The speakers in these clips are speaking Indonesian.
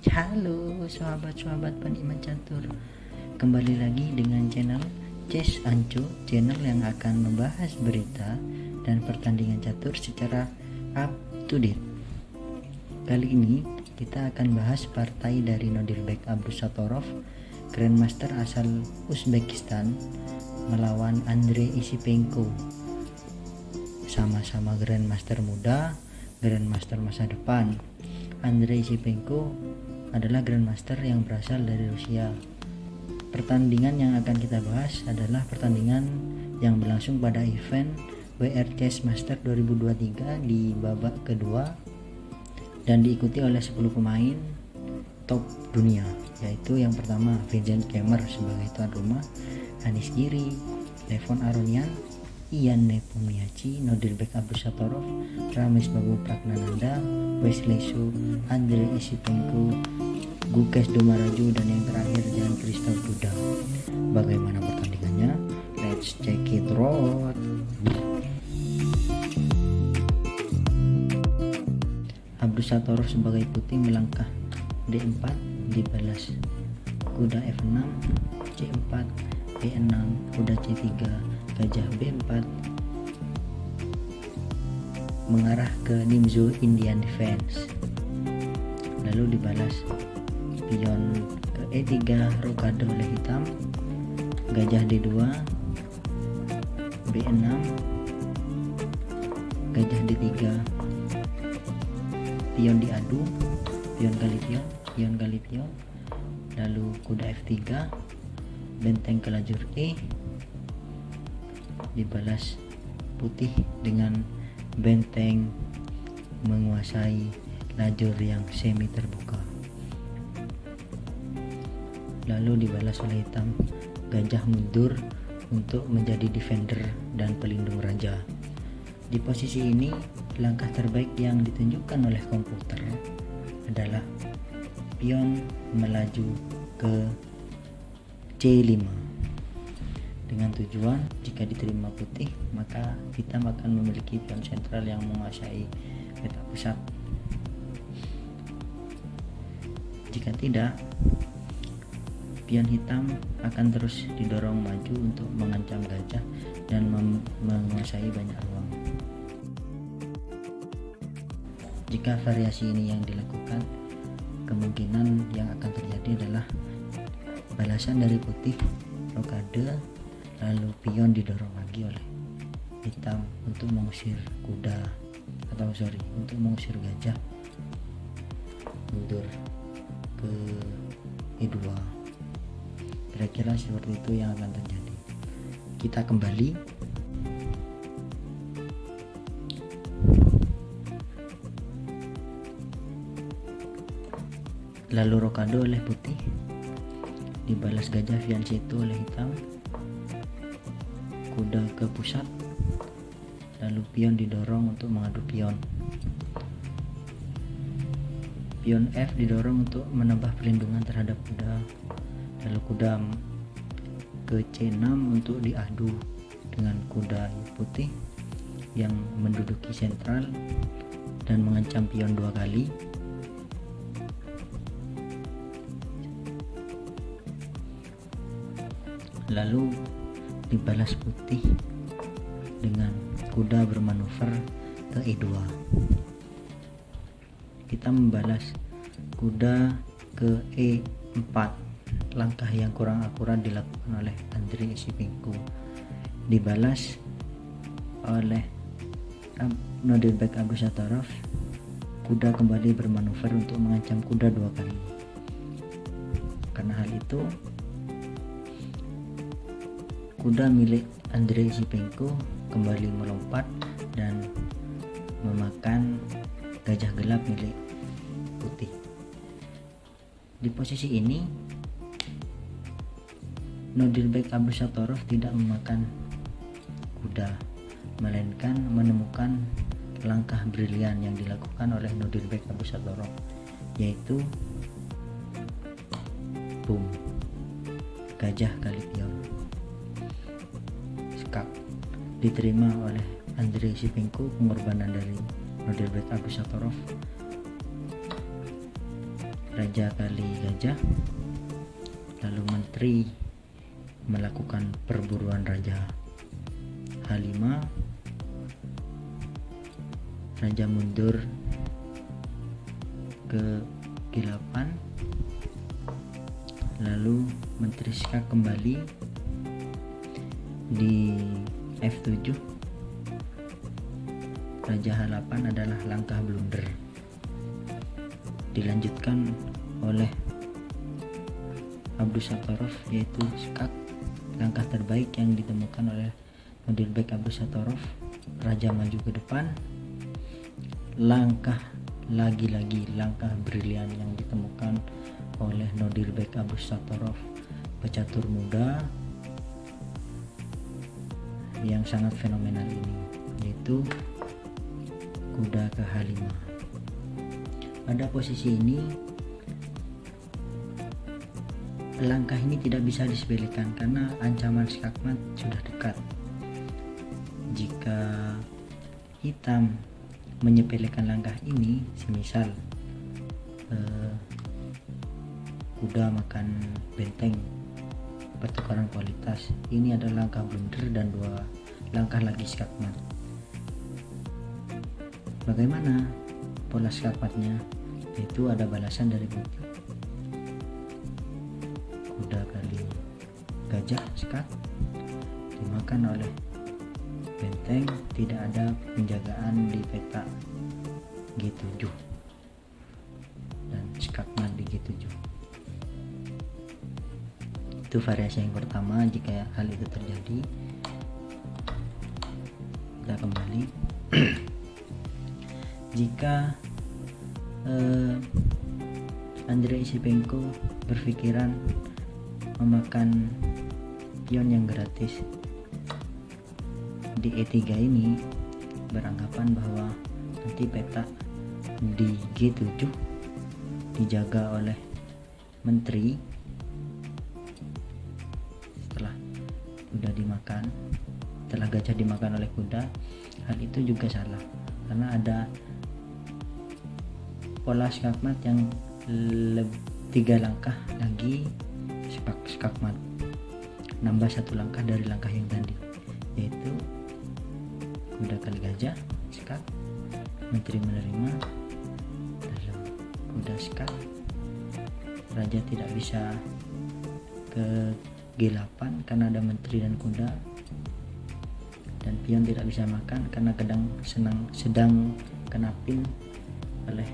Halo sahabat-sahabat penikmat catur, kembali lagi dengan channel Chess Anco, channel yang akan membahas berita dan pertandingan catur secara up to date. Kali ini kita akan bahas partai dari Nodirbek Abdusattorov, Grandmaster asal Uzbekistan, melawan Andrei Isipenko. Sama-sama Grandmaster muda, Grandmaster masa depan. Andrei Isipenko adalah Grandmaster yang berasal dari Rusia. Pertandingan yang akan kita bahas adalah pertandingan yang berlangsung pada event WR Chess Master 2023 di babak kedua dan diikuti oleh 10 pemain top dunia, yaitu yang pertama Vincent Kemmer sebagai tuan rumah, Anish Giri, Levon Aronian, Ian Nepomniachtchi, Nodirbek Abdusattorov, Ramesh Babu Pragnananda, Wesley Su, Andrei Isipenko, Gukesh Domaraju, dan yang terakhir Jan Christoph Duda. Bagaimana pertandingannya? Let's check it out. Abdusattorov sebagai putih melangkah D4, dibalas kuda F6, C4, E6, kuda C3, gajah B4 mengarah ke Nimzo Indian Defense, lalu dibalas pion ke E3, rokade oleh hitam, gajah D2, B6, gajah D3, pion diadu, pion kali pion, lalu kuda F3, benteng ke lajur E, dibalas putih dengan benteng menguasai lajur yang semi terbuka, lalu dibalas oleh hitam, gajah mundur untuk menjadi defender dan pelindung raja. Di posisi ini langkah terbaik yang ditunjukkan oleh komputer adalah pion melaju ke C5 dengan tujuan jika diterima putih maka hitam akan memiliki pion sentral yang menguasai peta pusat. Jika tidak, pion hitam akan terus didorong maju untuk mengancam gajah dan menguasai banyak ruang. Jika variasi ini yang dilakukan, kemungkinan yang akan terjadi adalah balasan dari putih, rokade, lalu pion didorong lagi oleh hitam untuk mengusir untuk mengusir gajah mundur ke E2. Kira-kira seperti itu yang akan terjadi. Kita kembali. Lalu rokade oleh putih, dibalas gajah fianchetto oleh hitam, kuda ke pusat, lalu pion didorong untuk mengadu pion. Pion F didorong untuk menambah perlindungan terhadap kuda, lalu kuda ke C6 untuk diadu dengan kuda putih yang menduduki sentral dan mengancam pion 2 kali. Lalu dibalas putih dengan kuda bermanuver ke E2. Kita membalas kuda ke E4. Langkah yang kurang akurat dilakukan oleh Andrei Isipenko. Dibalas oleh Nodirbek Abdusattorov. Kuda kembali bermanuver untuk mengancam kuda 2 kali. Karena hal itu, kuda milik Andrei Isipenko kembali melompat dan memakan gajah gelap milik putih. Di posisi ini, Nodirbek Abdusattorov tidak memakan kuda, melainkan menemukan langkah brilian yang dilakukan oleh Nodirbek Abdusattorov, yaitu boom, gajah kali pion. Diterima oleh Andrei Isipenko, pengorbanan dari Nodirbek Abdusattorov. Raja kali gajah, lalu menteri melakukan perburuan raja. H5, raja mundur ke G8, lalu menteri skak kembali di F7. Raja H8 adalah langkah blunder, dilanjutkan oleh Abdusattorov, yaitu skak, langkah terbaik yang ditemukan oleh Nodirbek Abdusattorov. Raja maju ke depan, lagi-lagi langkah brilian yang ditemukan oleh Nodirbek Abdusattorov, pecatur muda yang sangat fenomenal ini, yaitu kuda ke H5. Pada posisi ini langkah ini tidak bisa disepelekan karena ancaman skakmat sudah dekat. Jika hitam menyepelekan langkah ini, semisal kuda makan benteng, pertukaran kualitas, ini adalah langkah blunder dan 2 langkah lagi skakmat. Bagaimana pola skakmatnya? Itu ada balasan dari putih. Kuda kali gajah skak dimakan oleh benteng, tidak ada penjagaan di peta G7 dan skakmat di G7. Itu variasi yang pertama. Jika hal itu terjadi, kita kembali. Jika Andrei Shevchenko berpikiran memakan pion yang gratis di E3 ini, beranggapan bahwa nanti peta di G7 dijaga oleh menteri setelah kuda dimakan, setelah gajah dimakan oleh kuda. Hal itu juga salah karena ada pola skakmat yang 3 langkah lagi skakmat, nambah 1 langkah dari langkah yang tadi, yaitu kuda kali gajah skak, menteri menerima, lalu kuda skak, raja tidak bisa ke G8 karena ada menteri dan kuda, dan pion tidak bisa makan karena sedang kena pin oleh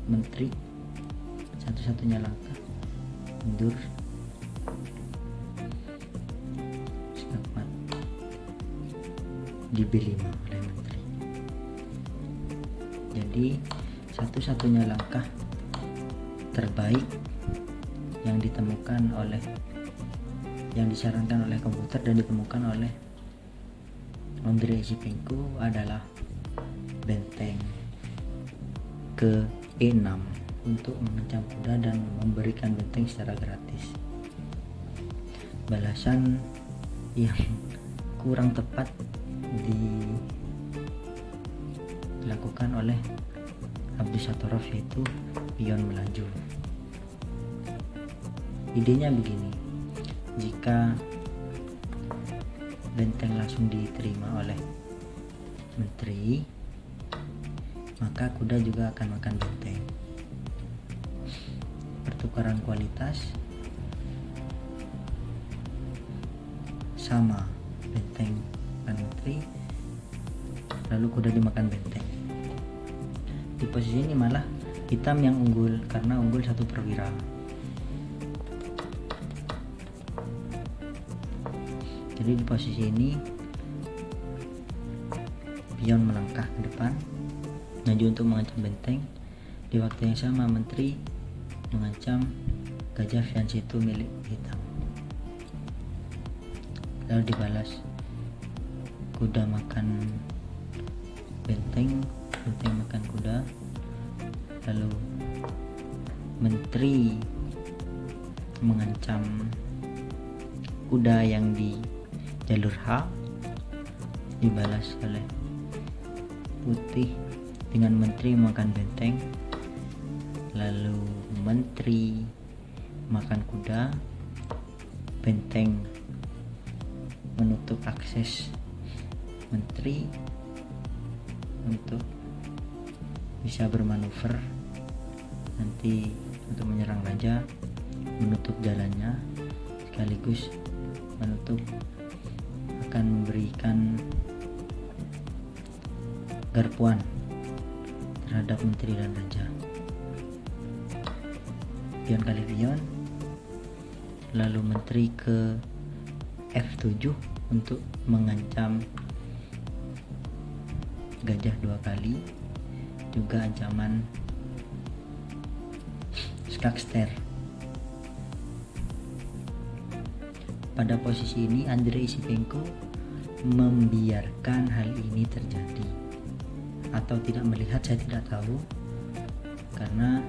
menteri. Satu-satunya langkah mundur skakmat di B5 oleh menteri. Jadi satu-satunya langkah terbaik yang ditemukan oleh, yang disarankan oleh komputer dan ditemukan oleh Andrei Shevchenko adalah benteng ke E6 untuk mengancam kuda dan memberikan benteng secara gratis. Balasan yang kurang tepat dilakukan oleh Abdusattorov, yaitu pion melaju. Idenya begini, jika benteng langsung diterima oleh menteri, maka kuda juga akan makan benteng. Pertukaran kualitas sama, benteng dan menteri, lalu kuda dimakan benteng. Di posisi ini malah hitam yang unggul karena unggul 1 perwira. Jadi di posisi ini pion melangkah ke depan, maju untuk mengancam benteng. Di waktu yang sama menteri mengancam gajah Fianchetto milik hitam. Lalu dibalas, kuda makan benteng, benteng makan kuda. Lalu menteri mengancam kuda yang di jalur H, dibalas oleh putih dengan menteri makan benteng. lalu menteri makan kuda, benteng menutup akses menteri untuk bisa bermanuver nanti untuk menyerang raja, menutup jalannya sekaligus menutup akan memberikan garpuan terhadap menteri dan raja. Pion kali pion, lalu menteri ke F7 untuk mengancam gajah 2 kali, juga ancaman skakster. Pada posisi ini Andrei Sipenko membiarkan hal ini terjadi atau tidak melihat, saya tidak tahu, karena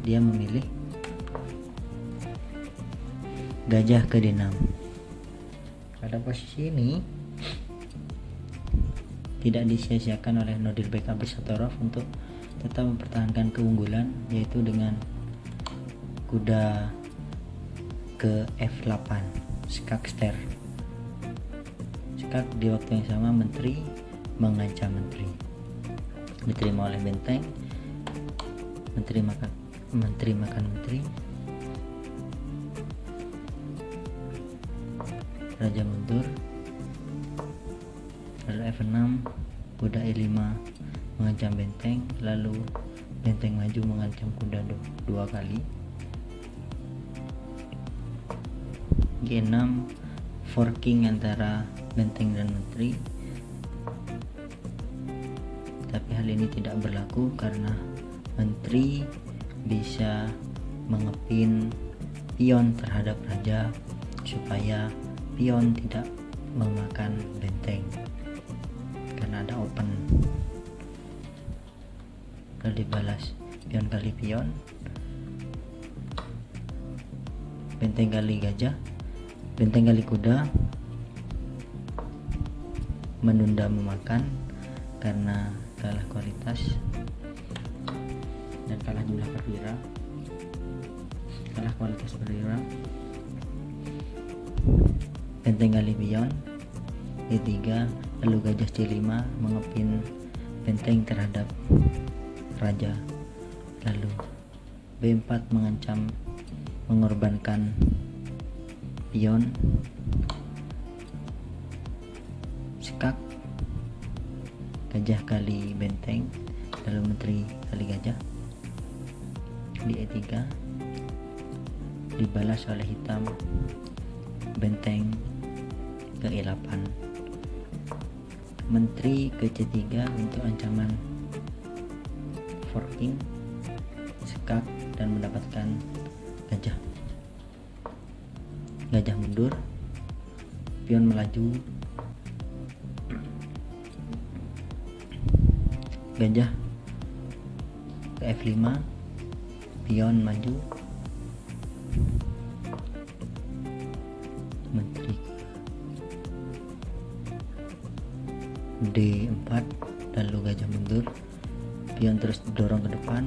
dia memilih gajah ke D6. Pada posisi ini tidak disia-siakan oleh Nodirbek Abdusattorov untuk tetap mempertahankan keunggulan, yaitu dengan kuda ke F8 skakster. Skak di waktu yang sama menteri mengancam menteri, diterima oleh benteng, menteri makan menteri, raja mundur, lalu F6, kuda E5 mengancam benteng, lalu benteng maju mengancam kuda 2 kali, G6 forking antara benteng dan menteri, tapi hal ini tidak berlaku karena menteri bisa mengepin pion terhadap raja supaya pion tidak memakan benteng karena ada open. Lalu dibalas pion kali pion, benteng kali gajah, benteng kali kuda menunda memakan karena kalah kualitas dan kalah jumlah perwira, kalah kualitas perwira. Benteng kali pion E3, lalu gajah C5 mengepin benteng terhadap raja, lalu B4 mengancam mengorbankan pion, skak, gajah kali benteng, lalu menteri kali gajah di E3, dibalas oleh hitam benteng ke E8, menteri ke C3 untuk ancaman forking, skak, dan mendapatkan gajah. Gajah mundur, pion melaju, gajah ke F5, pion maju, menteri D4, lalu gajah mundur, pion terus didorong ke depan,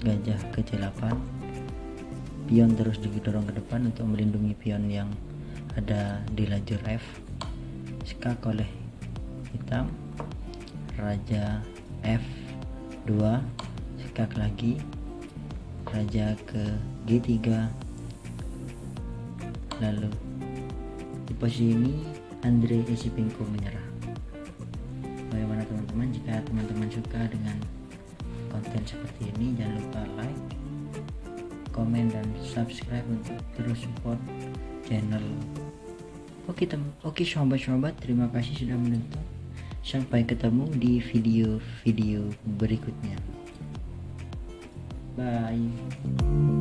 gajah ke C8, pion terus didorong ke depan untuk melindungi pion yang ada di lajur F, skak oleh hitam, raja F2, skak lagi, raja ke G3, lalu di posisi ini Andrei Sipenko menyerah. Bagaimana teman-teman? Jika teman-teman suka dengan konten seperti ini, jangan lupa like, komen, dan subscribe untuk terus support channel. Oke sobat-sobat, terima kasih sudah menonton. Sampai ketemu di video-video berikutnya. Bye.